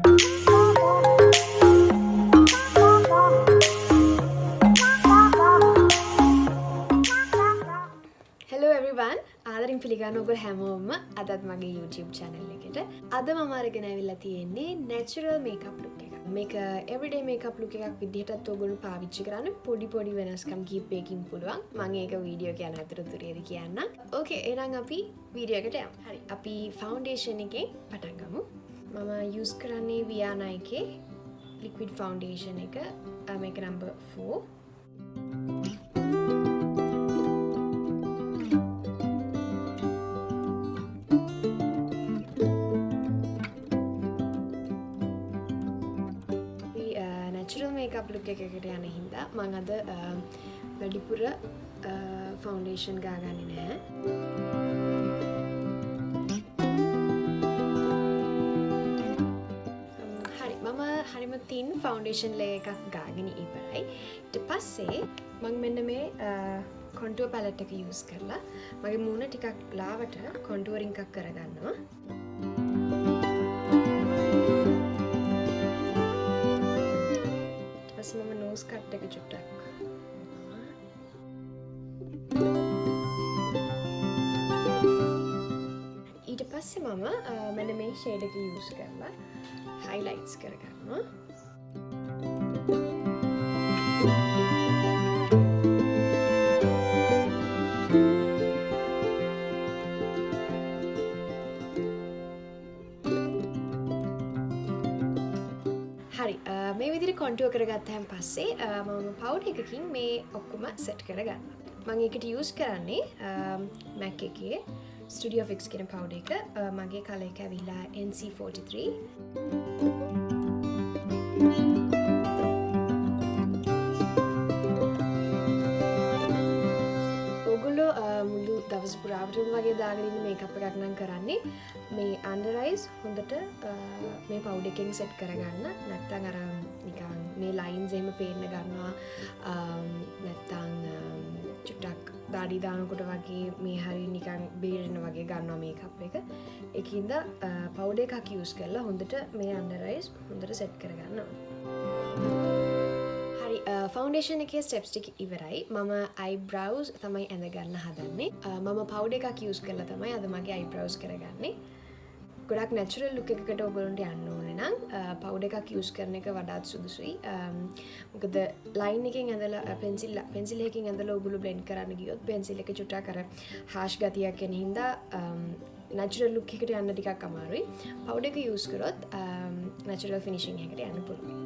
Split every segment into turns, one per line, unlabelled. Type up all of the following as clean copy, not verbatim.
Hello everyone. ආදරෙන් පිළිගන්නවා ඔබ හැමෝම අදත් මගේ YouTube channel එකට. අද මම අරගෙන ඇවිල්ලා තියෙන්නේ natural makeup look එක. මේක everyday makeup look එකක් විදිහටත් ඔයගොල්ලෝ පාවිච්චි කරන්න පොඩි වෙනස්කම් කිහිපයකින් පුළුවන්. මම ඒක වීඩියෝ එක යන අතරතුරේදී කියන්නම්. Okay, එහෙනම් අපි වීඩියෝ එකට යමු. හරි. අපි foundation එකෙන් පටන් ගමු. මම use කරන්නේ Viana එකේ liquid foundation එක. මේක number 4. natural makeup look එකකට යන හින්දා මම අද වැඩිපුර foundation ගාගන්නේ නැහැ. හරි මම හරිම thin foundation layer එකක් ගාගෙන ඉවරයි. ඊට පස්සේ මම මෙන්න මේ contour palette එක use කරලා මගේ මූණ ටිකක් ලාවට contouring එකක් කරගන්නවා. මම nose cut එක චුට්ටක් ඊට පස්සේ මම මෙන්න මේ shade එක use කරලා highlights කරගන්නවා. හරි මේ විදිහට contour කරගත්තාන් පස්සේ මම powder එකකින් මේ ඔක්කොම set කරගන්නවා. මම ඒකට use කරන්නේ MAC එකේ Studio Fix කියන powder එක. මගේ color එක ඇවිල්ලා NC43. ඔයගොල්ලෝ මුළු දවස් පුරාවටම වගේ දාගෙන ඉන්න මේකප් එකක් නම් කරන්නේ මේ under eyes හොඳට මේ powder එකෙන් set කරගන්න. නැත්නම් අර නිකන් මේ lines එහෙම පේන්න ගන්නවා. නැත්නම් චුට්ටක් දාඩි දානකොට වගේ මේ හරිය නිකන් බේරෙන වගේ ගන්නවා මේකප් එක. ඒකින්ද powder එකක් use කරලා හොඳට මේ under eyes හොඳට set කරගන්නවා. හරි foundation එකේ steps ටික ඉවරයි. මම eyebrows තමයි ඇඳ ගන්න හදන්නේ. මම powder එකක් use කරලා තමයි අද මගේ eyebrows කරගන්නේ. ගොඩක් natural look එකකට ඔයගොල්ලන්ට යන්න ඕනේ නම් powder එකක් use කරන එක වඩාත් සුදුසුයි. මොකද line එකෙන් ඇඳලා pencil එකකින් ඇඳලා ඔයගොල්ලෝ blend කරන්න ගියොත් pencil එක චුට්ටක් අර harsh ගතියක් එන හින්දා natural look එකට යන්න ටිකක් අමාරුයි. powder එක use කරොත් natural finishing එකකට යන්න පුළුවන්.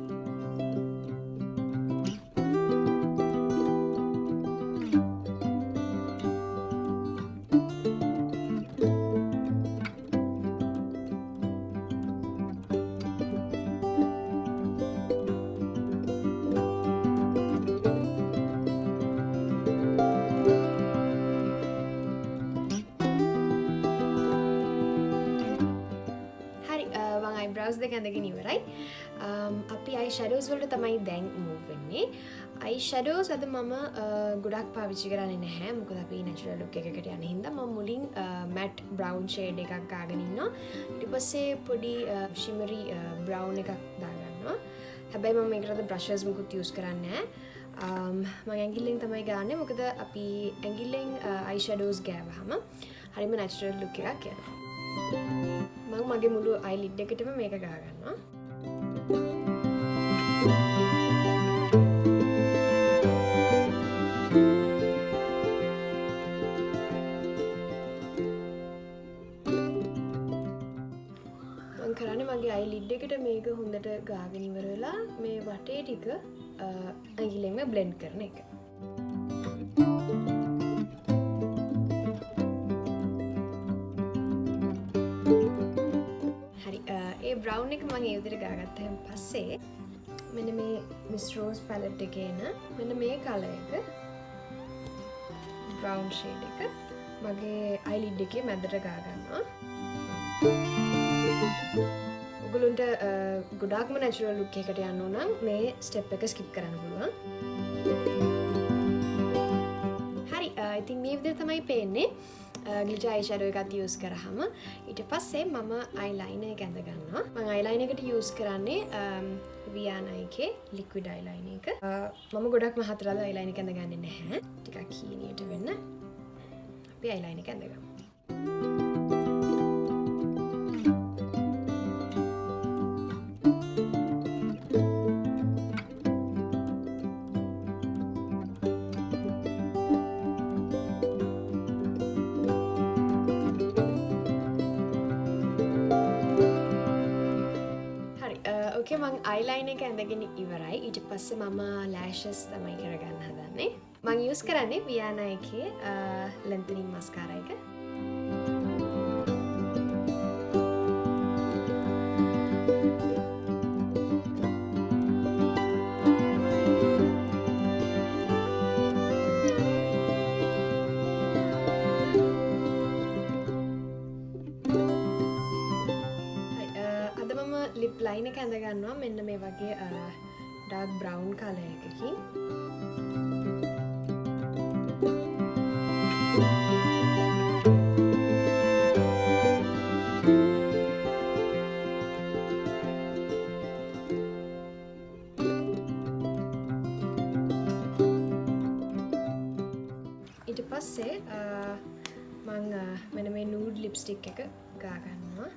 eyebrows දෙක ඇඳගෙන ඉවරයි. අපි eye shadows වලට තමයි දැන් move වෙන්නේ. eye shadows අද මම ගොඩක් පාවිච්චි කරන්නේ නැහැ. මොකද අපි natural look එකකට යන හින්දා මම මුලින් matte brown shade එකක් ගාගෙන ඉන්නවා. ඊට පස්සේ පොඩි shimmery brown එකක් දාගන්නවා. හැබැයි මම මේකට brushes මුකුත් use කරන්නේ නැහැ. මම ඇඟිල්ලෙන් තමයි ගාන්නේ. මොකද අපි ඇඟිල්ලෙන් eye shadows ගෑවහම හරිම natural look එකක් එනවා. මම මගේ මුළු eyelid එකටම මේක ගා ගන්නවා. මම කරන්නේ මගේ eyelid එකට මේක හොඳට ගාගෙන ඉවර වෙලා මේ වටේ ටික ඇඟිල්ලෙන්ම blend කරන එක. brown එක මම ඒ විදිහට ගාගත්තාන් පස්සේ මෙන්න මේ Miss Rose palette එකේ එන මෙන්න මේ color එක brown shade එක මගේ eyelid එකේ මැදට ගා ගන්නවා. ඔයගොල්ලන්ට ගොඩාක්ම natural look එකකට යන්න ඕන නම් මේ step එක skip කරන්න පුළුවන්. හරි, I think මේ විදිහට තමයි පේන්නේ. ග්ලිටර් අයිෂැඩෝ එකත් යූස් කරාම ඊට පස්සේ මම අයිලයිනර් එක ඇඳ ගන්නවා. මම අයිලයිනර් එකට යූස් කරන්නේ වියානා එකේ ලික්විඩ් අයිලයිනර් එක. මම ගොඩක්ම හතරද අයිලයිනර් එක ඇඳගන්නේ නැහැ. ටිකක් හීනියට වෙන්න අපි අයිලයිනර් එක ඇඳගමු. ඕකේ මං අයිලයිනර් එක ඇඳගෙන ඉවරයි. ඊට පස්සේ මම ලෑෂස් තමයි කරගන්න හදන්නේ. මං යූස් කරන්නේ වියානා එකේ ලෙන්තනින් මස්කාරා එක. ලිප් ලයින් එක ඇඳ ගන්නවා මෙන්න මේ වගේ ඩාර්ක් බ්‍රවුන් කලර් එකකින්. ඊට පස්සේ මම මෙන්න මේ නූඩ් ලිප්ස්ටික් එක ගා ගන්නවා.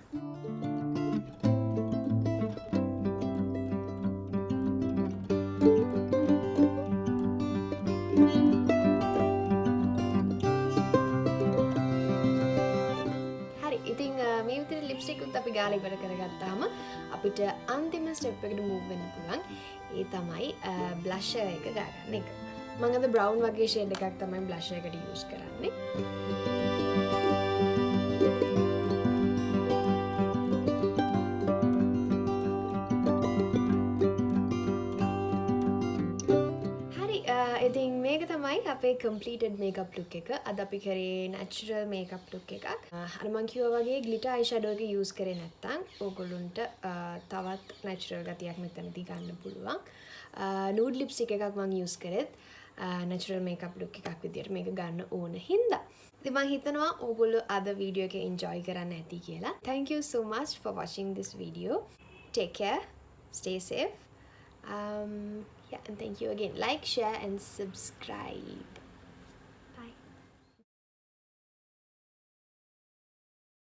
මේ විතර ලිප්ස්ටික් උත් අපි ගාලා ඉවර කරගත්තාම අපිට අන්තිම ස්ටෙප් එකට මූව් වෙන්න පුළුවන්. ඒ තමයි බ්ලෂර් එක දාගන්න එක. මම අද බ්‍රවුන් වගේ ෂේඩ් එකක් තමයි බ්ලෂර් එකට යූස් කරන්නේ. ඉතින් මේක තමයි අපේ completed makeup look එක. අද අපි කරේ natural makeup look එකක්. අර මං කිව්වා වගේ glitter eyeshadow එක use කරේ නැත්නම් ඕගොල්ලන්ට තවත් natural ගතියක් මෙතනදී ගන්න පුළුවන්. nude lipstick එකක් මං use කරෙත් natural makeup look එකක් විදියට මේක ගන්න ඕන හින්දා. ඉතින් මං හිතනවා ඕගොල්ලෝ අද වීඩියෝ එක enjoy කරන්න ඇති කියලා. Thank you so much for watching this video. Take care. Stay safe. Yeah, and thank you again. Like, share and subscribe.